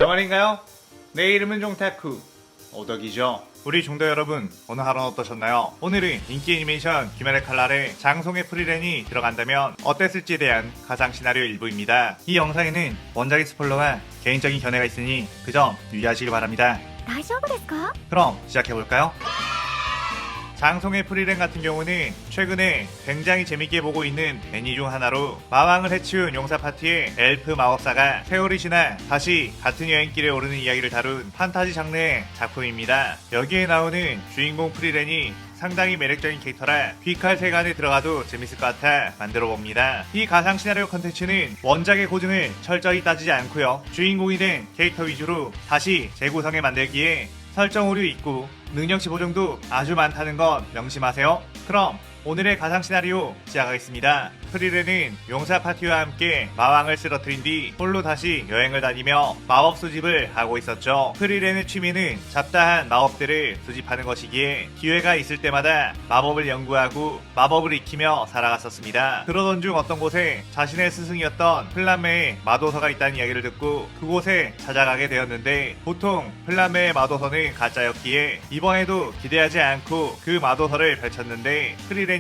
정말인가요? 내 이름은 종타쿠 오덕이죠. 우리 종도 여러분, 오늘 하루는 어떠셨나요? 오늘은 인기 애니메이션 귀멸의 칼날에 장송의 프리랜이 들어간다면 어땠을지에 대한 가상 시나리오 일부입니다. 이 영상에는 원작의 스포일러와 개인적인 견해가 있으니 그 점 유의하시기 바랍니다. 大丈夫ですか? 그럼 시작해볼까요? 장송의 프리랜 같은 경우는 최근에 굉장히 재밌게 보고 있는 애니 중 하나로 마왕을 해치운 용사 파티의 엘프 마법사가 세월이 지나 다시 같은 여행길에 오르는 이야기를 다룬 판타지 장르의 작품입니다. 여기에 나오는 주인공 프리랜이 상당히 매력적인 캐릭터라 귀칼 세간에 들어가도 재밌을 것 같아 만들어봅니다. 이 가상 시나리오 컨텐츠는 원작의 고증을 철저히 따지지 않고요, 주인공이 된 캐릭터 위주로 다시 재구성해 만들기에 설정 오류 있고 능력치 보정도 아주 많다는 건 명심하세요. 그럼 오늘의 가상 시나리오 시작하겠습니다. 프리랜은 용사 파티와 함께 마왕을 쓰러뜨린 뒤 홀로 다시 여행을 다니며 마법 수집을 하고 있었죠. 프리랜의 취미는 잡다한 마법들을 수집하는 것이기에 기회가 있을 때마다 마법을 연구하고 마법을 익히며 살아갔었습니다. 그러던 중 어떤 곳에 자신의 스승이었던 플란메의 마도서가 있다는 이야기를 듣고 그곳에 찾아가게 되었는데, 보통 플란메의 마도서는 가짜였기에 이번에도 기대하지 않고 그 마도서를 펼쳤는데 프리랜이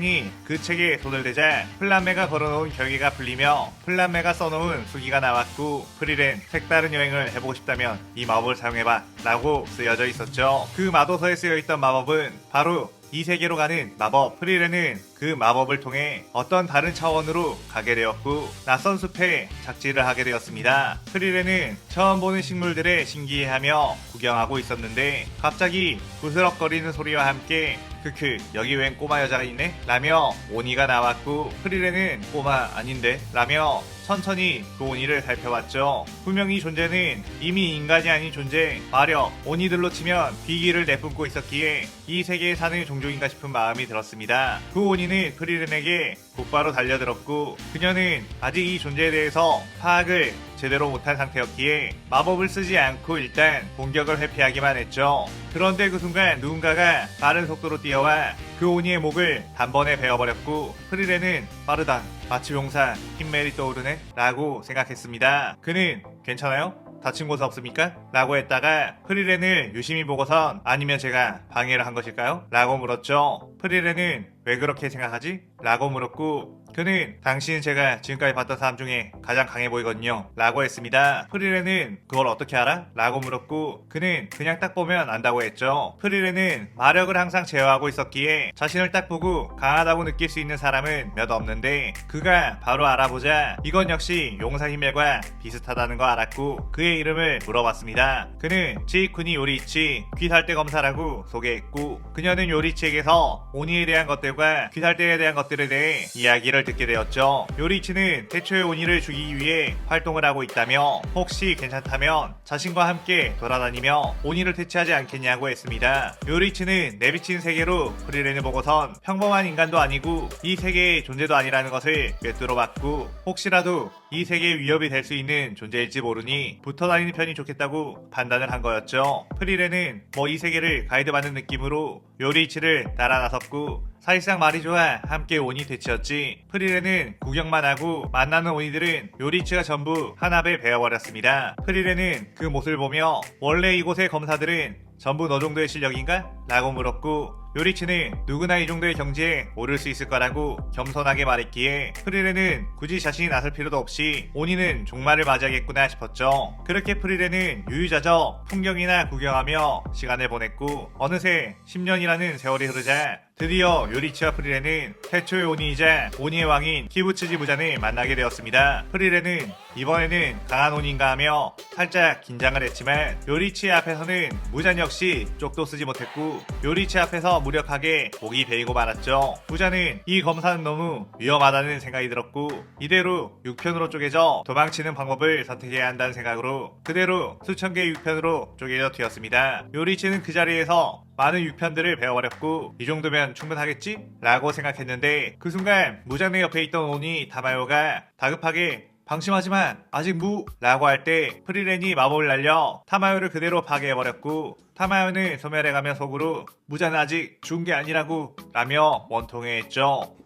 그 책에 손을 대자 플란메가 걸어놓은 경위가 풀리며 플란메가 써놓은 수기가 나왔고, 프리랜 색다른 여행을 해보고 싶다면 이 마법을 사용해봐 라고 쓰여져 있었죠. 그 마도서에 쓰여있던 마법은 바로 이 세계로 가는 마법. 프리랜은 그 마법을 통해 어떤 다른 차원으로 가게 되었고 낯선 숲에 착지를 하게 되었습니다. 프리랜은 처음 보는 식물들에 신기해하며 구경하고 있었는데 갑자기 부스럭거리는 소리와 함께 크크, 여기 웬 꼬마 여자가 있네? 라며 오니가 나왔고, 프리랜은 꼬마 아닌데? 라며 천천히 그 오니를 살펴봤죠. 분명히 존재는 이미 인간이 아닌 존재, 마력, 오니들로 치면 비기를 내뿜고 있었기에 이 세계에 사는 종족인가 싶은 마음이 들었습니다. 그 오니는 프리랜에게 곧바로 달려들었고, 그녀는 아직 이 존재에 대해서 파악을 제대로 못한 상태였기에 마법을 쓰지 않고 일단 공격을 회피하기만 했죠. 그런데 그 순간 누군가가 빠른 속도로 뛰어와 그 오니의 목을 단번에 베어버렸고, 프리랜은 빠르다, 마치 용사 힘멜이 떠오르네? 라고 생각했습니다. 그는 괜찮아요? 다친 곳 없습니까? 라고 했다가 프리랜을 유심히 보고선 아니면 제가 방해를 한 것일까요? 라고 물었죠. 프리랜은 왜 그렇게 생각하지? 라고 물었고, 그는 당신은 제가 지금까지 봤던 사람 중에 가장 강해 보이거든요 라고 했습니다. 프리랜은 그걸 어떻게 알아? 라고 물었고, 그는 그냥 딱 보면 안다고 했죠. 프리랜은 마력을 항상 제어하고 있었기에 자신을 딱 보고 강하다고 느낄 수 있는 사람은 몇 없는데, 그가 바로 알아보자 이건 역시 용사 히멜과 비슷하다는 거 알았고 그의 이름을 물어봤습니다. 그는 지이쿠니 요리이치 귀살대 검사라고 소개했고, 그녀는 요리이치에게서 오니에 대한 것들과 귀살대에 대한 것들에 대해 이야기를 듣게 되었죠. 요리이치는 태초의 오니를 죽이기 위해 활동을 하고 있다며 혹시 괜찮다면 자신과 함께 돌아다니며 오니를 퇴치하지 않겠냐고 했습니다. 요리이치는 내비친 세계로 프리랜을 보고선 평범한 인간도 아니고 이 세계의 존재도 아니라는 것을 꿰뚫어 봤고, 혹시라도 이 세계의 위협이 될 수 있는 존재일지 모르니 붙어 다니는 편이 좋겠다고 판단을 한 거였죠. 프리랜은 이 세계를 가이드받는 느낌으로 요리이치를 따라 나섰고, 사실상 말이 좋아 함께 오니 퇴치였지. 프리랜은 구경만 하고 만나는 오니들은 요리이치가 전부 한 합에 베어버렸습니다. 프리랜은 그 모습을 보며 원래 이곳의 검사들은 전부 너 정도의 실력인가? 라고 물었고, 요리이치는 누구나 이 정도의 경지에 오를 수 있을 거라고 겸손하게 말했기에 프리랜은 굳이 자신이 나설 필요도 없이 오니는 종말을 맞이하겠구나 싶었죠. 그렇게 프리랜은 유유자적 풍경이나 구경하며 시간을 보냈고, 어느새 10년이라는 세월이 흐르자 드디어 요리이치와 프리랜은 태초의 오니이자 오니의 왕인 키부츠지 무잔을 만나게 되었습니다. 프리랜은 이번에는 강한 오니인가 하며 살짝 긴장을 했지만 요리이치 앞에서는 무잔 역시 쪽도 쓰지 못했고 요리이치 앞에서 무력하게 목이 베이고 말았죠. 무잔은 이 검사는 너무 위험하다는 생각이 들었고 이대로 6편으로 쪼개져 도망치는 방법을 선택해야 한다는 생각으로 그대로 수천 개의 6편으로 쪼개져 튀었습니다. 요리이치는 그 자리에서 많은 6편들을 배워버렸고 이 정도면 충분하겠지? 라고 생각했는데 그 순간 무잔의 옆에 있던 오니 타마요가 다급하게 방심하지만 아직 라고 할 때 프리랜이 마법을 날려 타마요를 그대로 파괴해버렸고 타마요는 소멸해가며 속으로 무잔은 아직 죽은 게 아니라고 라며 원통해했죠.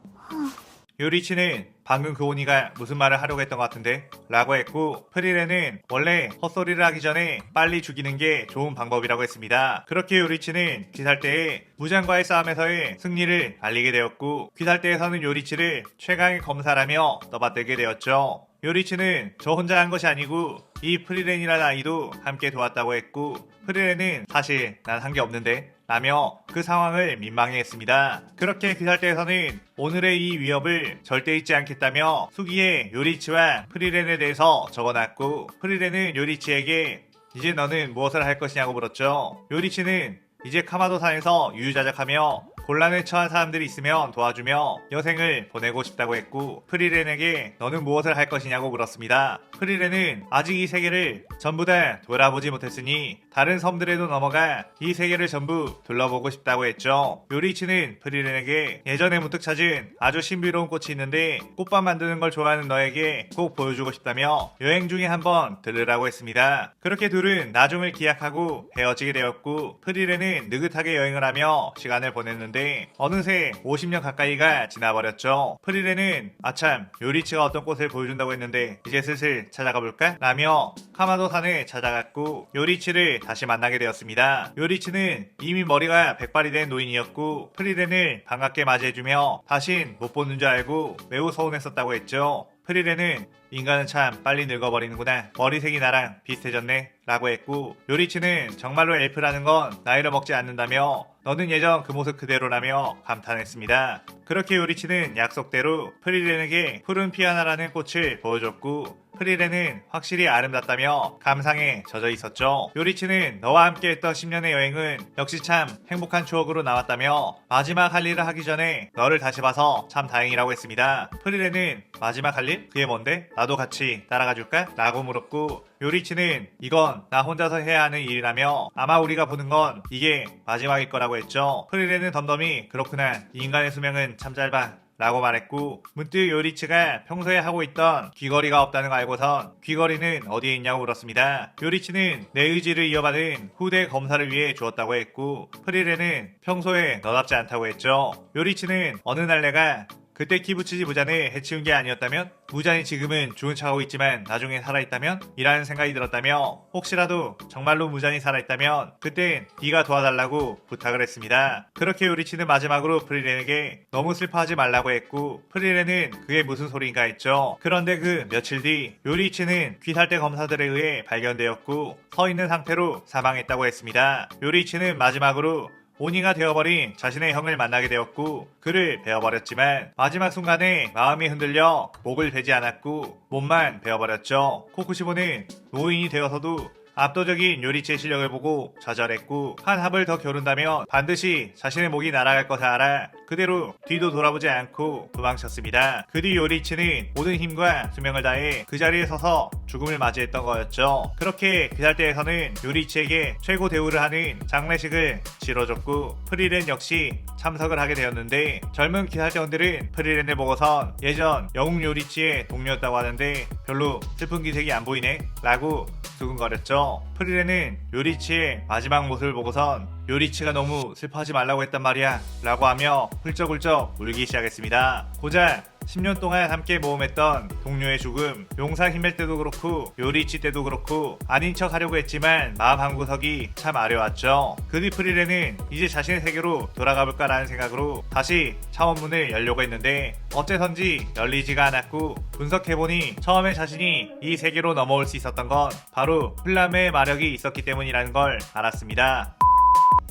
요리치는 방금 그 오니가 무슨 말을 하려고 했던 것 같은데? 라고 했고 프리렌은 원래 헛소리를 하기 전에 빨리 죽이는 게 좋은 방법이라고 했습니다. 그렇게 요리치는 귀살대에 무장과의 싸움에서의 승리를 알리게 되었고 귀살대에서는 요리치를 최강의 검사라며 떠받들게 되었죠. 요리치는 저 혼자 한 것이 아니고 이 프리렌이라는 아이도 함께 도왔다고 했고 프리렌은 사실 난 한 게 없는데 라며 그 상황을 민망해했습니다. 그렇게 귀살대에서는 오늘의 이 위협을 절대 잊지 않겠다며 수기에 요리치와 프리렌에 대해서 적어놨고 프리렌은 요리치에게 이제 너는 무엇을 할 것이냐고 물었죠. 요리치는 이제 카마도산에서 유유자적하며 곤란에 처한 사람들이 있으면 도와주며 여생을 보내고 싶다고 했고 프리렌에게 너는 무엇을 할 것이냐고 물었습니다. 프리렌은 아직 이 세계를 전부 다 돌아보지 못했으니 다른 섬들에도 넘어가 이 세계를 전부 둘러보고 싶다고 했죠. 요리치는 프리렌에게 예전에 문득 찾은 아주 신비로운 꽃이 있는데 꽃밥 만드는 걸 좋아하는 너에게 꼭 보여주고 싶다며 여행 중에 한번 들으라고 했습니다. 그렇게 둘은 나중을 기약하고 헤어지게 되었고 프리렌은 느긋하게 여행을 하며 시간을 보냈는데 어느새 50년 가까이가 지나버렸죠. 프리렌은 아참 요리치가 어떤 꽃을 보여준다고 했는데 이제 슬슬 찾아가 볼까? 라며 카마도산에 찾아갔고 요리치를 다시 만나게 되었습니다. 요리치는 이미 머리가 백발이 된 노인이었고 프리렌을 반갑게 맞이해주며 다신 못 보는 줄 알고 매우 서운했었다고 했죠. 프리렌은 인간은 참 빨리 늙어버리는구나. 머리색이 나랑 비슷해졌네. 라고 했고 요리치는 정말로 엘프라는 건 나이를 먹지 않는다며 너는 예전 그 모습 그대로라며 감탄했습니다. 그렇게 요리치는 약속대로 프리렌에게 푸른 피아나라는 꽃을 보여줬고 프리렌은 확실히 아름답다며 감상에 젖어 있었죠. 요리치는 너와 함께 했던 10년의 여행은 역시 참 행복한 추억으로 남았다며 마지막 할 일을 하기 전에 너를 다시 봐서 참 다행이라고 했습니다. 프리렌은 마지막 할 일? 그게 뭔데? 나도 같이 따라가 줄까? 라고 물었고 요리치는 이건 나 혼자서 해야 하는 일이라며 아마 우리가 보는 건 이게 마지막일 거라고 했죠. 프리렌은 덤덤히 그렇구나. 인간의 수명은 참 짧아. 라고 말했고 문득 요리치가 평소에 하고 있던 귀걸이가 없다는 걸 알고선 귀걸이는 어디에 있냐고 물었습니다. 요리치는 내 의지를 이어받은 후대 검사를 위해 주었다고 했고 프리렌은 평소에 너답지 않다고 했죠. 요리치는 어느 날 내가 그때 키부츠지 무잔을 해치운 게 아니었다면? 무잔이 지금은 좋은 척하고 있지만 나중에 살아있다면? 이라는 생각이 들었다며 혹시라도 정말로 무잔이 살아있다면 그땐 네가 도와달라고 부탁을 했습니다. 그렇게 요리치는 마지막으로 프리렌에게 너무 슬퍼하지 말라고 했고 프리렌은 그게 무슨 소리인가 했죠. 그런데 그 며칠 뒤 요리치는 귀살대 검사들에 의해 발견되었고 서 있는 상태로 사망했다고 했습니다. 요리치는 마지막으로 오니가 되어버린 자신의 형을 만나게 되었고 그를 베어버렸지만 마지막 순간에 마음이 흔들려 목을 베지 않았고 몸만 베어버렸죠. 코쿠시보는 노인이 되어서도 압도적인 요리치의 실력을 보고 좌절했고 한 합을 더 겨룬다면 반드시 자신의 목이 날아갈 것을 알아 그대로 뒤도 돌아보지 않고 도망쳤습니다. 그 뒤 요리치는 모든 힘과 수명을 다해 그 자리에 서서 죽음을 맞이했던 거였죠. 그렇게 귀살대에서는 요리치에게 최고 대우를 하는 장례식을 치러줬고 프리렌 역시 참석을 하게 되었는데 젊은 귀살대원들은 프리렌을 보고선 예전 영웅 요리치의 동료였다고 하는데 별로 슬픈 기색이 안 보이네 라고 두근거렸죠. 프리렌은 요리치의 마지막 모습을 보고선 요리치가 너무 슬퍼하지 말라고 했단 말이야 라고 하며 훌쩍훌쩍 울기 시작했습니다. 고작 10년 동안 함께 모험했던 동료의 죽음, 용사 힘낼 때도 그렇고 요리치 때도 그렇고 아닌 척 하려고 했지만 마음 한구석이 참 아려왔죠. 그 뒤 프리렌은 이제 자신의 세계로 돌아가볼까 라는 생각으로 다시 차원문을 열려고 했는데 어째선지 열리지가 않았고 분석해보니 처음에 자신이 이 세계로 넘어올 수 있었던 건 바로 플라메의 마력이 있었기 때문이라는 걸 알았습니다.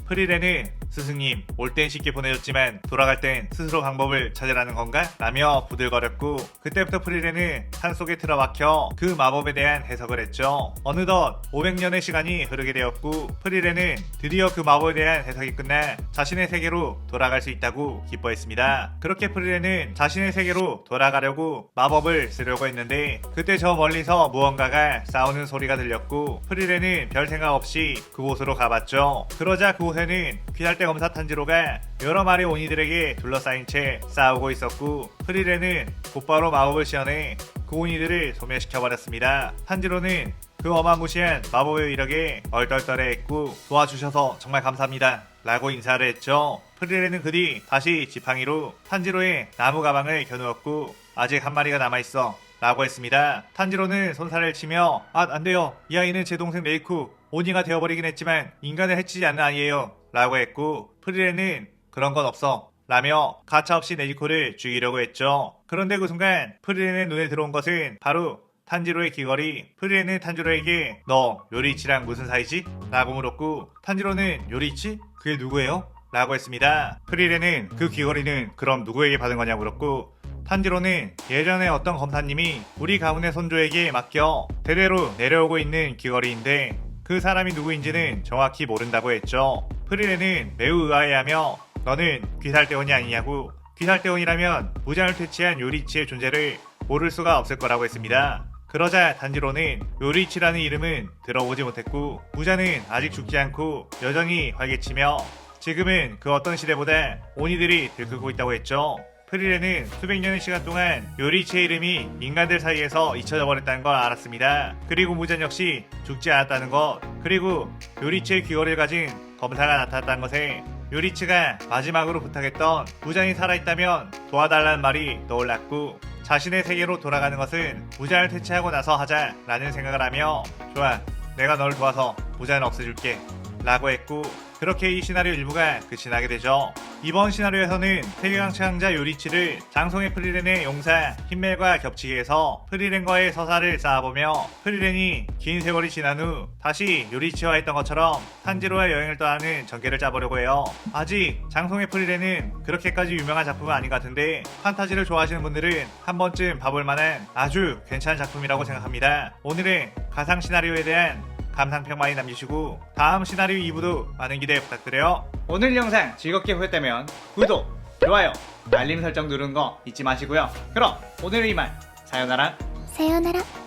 프리렌은 스승님, 올 땐 쉽게 보내줬지만 돌아갈 땐 스스로 방법을 찾으라는 건가? 라며 부들거렸고 그때부터 프리렌은 산속에 틀어박혀 그 마법에 대한 해석을 했죠. 어느덧 500년의 시간이 흐르게 되었고 프리렌은 드디어 그 마법에 대한 해석이 끝나 자신의 세계로 돌아갈 수 있다고 기뻐했습니다. 그렇게 프리렌은 자신의 세계로 돌아가려고 마법을 쓰려고 했는데 그때 저 멀리서 무언가가 싸우는 소리가 들렸고 프리렌은 별 생각 없이 그곳으로 가봤죠. 그러자 그곳에는 귀살대 검사 탄지로가 여러 마리 오니들에게 둘러싸인 채 싸우고 있었고 프리렌은 곧바로 마법을 시연해 그 오니들을 소멸시켜버렸습니다. 탄지로는 그 어마무시한 마법의 위력에 얼떨떨해했고 도와주셔서 정말 감사합니다 라고 인사를 했죠. 프리렌은 그 뒤 다시 지팡이로 탄지로의 나무 가방을 겨누었고 아직 한 마리가 남아있어 라고 했습니다. 탄지로는 손살을 치며 안돼요. 이 아이는 제 동생 레이쿠 오니가 되어버리긴 했지만 인간을 해치지 않는 아이예요 라고 했고, 프리렌은 그런 건 없어 라며 가차없이 네지코를 죽이려고 했죠. 그런데 그 순간 프리렌의 눈에 들어온 것은 바로 탄지로의 귀걸이. 프리렌은 탄지로에게 너 요리이치랑 무슨 사이지? 라고 물었고, 탄지로는 요리이치? 그게 누구예요? 라고 했습니다. 프리렌은 그 귀걸이는 그럼 누구에게 받은 거냐고 물었고, 탄지로는 예전에 어떤 검사님이 우리 가문의 손조에게 맡겨 대대로 내려오고 있는 귀걸이인데 그 사람이 누구인지는 정확히 모른다고 했죠. 프리렌은 매우 의아해하며 너는 귀살대원이 아니냐고, 귀살대원이라면 무장을 퇴치한 요리이치의 존재를 모를 수가 없을 거라고 했습니다. 그러자 탄지로는 요리이치라는 이름은 들어보지 못했고 무자는 아직 죽지 않고 여전히 활개치며 지금은 그 어떤 시대보다 오니들이 들끓고 있다고 했죠. 프리렌은 수백 년의 시간 동안 요리이치의 이름이 인간들 사이에서 잊혀져 버렸다는 걸 알았습니다. 그리고 무잔 역시 죽지 않았다는 것, 그리고 요리이치의 귀걸이를 가진 검사가 나타났다는 것에 요리이치가 마지막으로 부탁했던 무잔이 살아있다면 도와달라는 말이 떠올랐고, 자신의 세계로 돌아가는 것은 무잔을 퇴치하고 나서 하자라는 생각을 하며 좋아, 내가 널 도와서 무잔을 없애줄게 라고 했고, 그렇게 이 시나리오 일부가 끝이 나게 되죠. 이번 시나리오에서는 세계강 최강자 요리이치를 장송의 프리렌의 용사 힘멜과 겹치게 해서 프리렌과의 서사를 쌓아보며 프리렌이 긴 세월이 지난 후 다시 요리이치와 했던 것처럼 탄지로와 여행을 떠나는 전개를 짜보려고 해요. 아직 장송의 프리렌은 그렇게까지 유명한 작품은 아닌 것 같은데 판타지를 좋아하시는 분들은 한 번쯤 봐볼 만한 아주 괜찮은 작품이라고 생각합니다. 오늘의 가상 시나리오에 대한 감상평 많이 남기시고 다음 시나리오 2부도 많은 기대 부탁드려요. 오늘 영상 즐겁게 보셨다면 구독, 좋아요, 알림 설정 누르는 거 잊지 마시고요. 그럼 오늘은 이만 사요나라. 사요나라.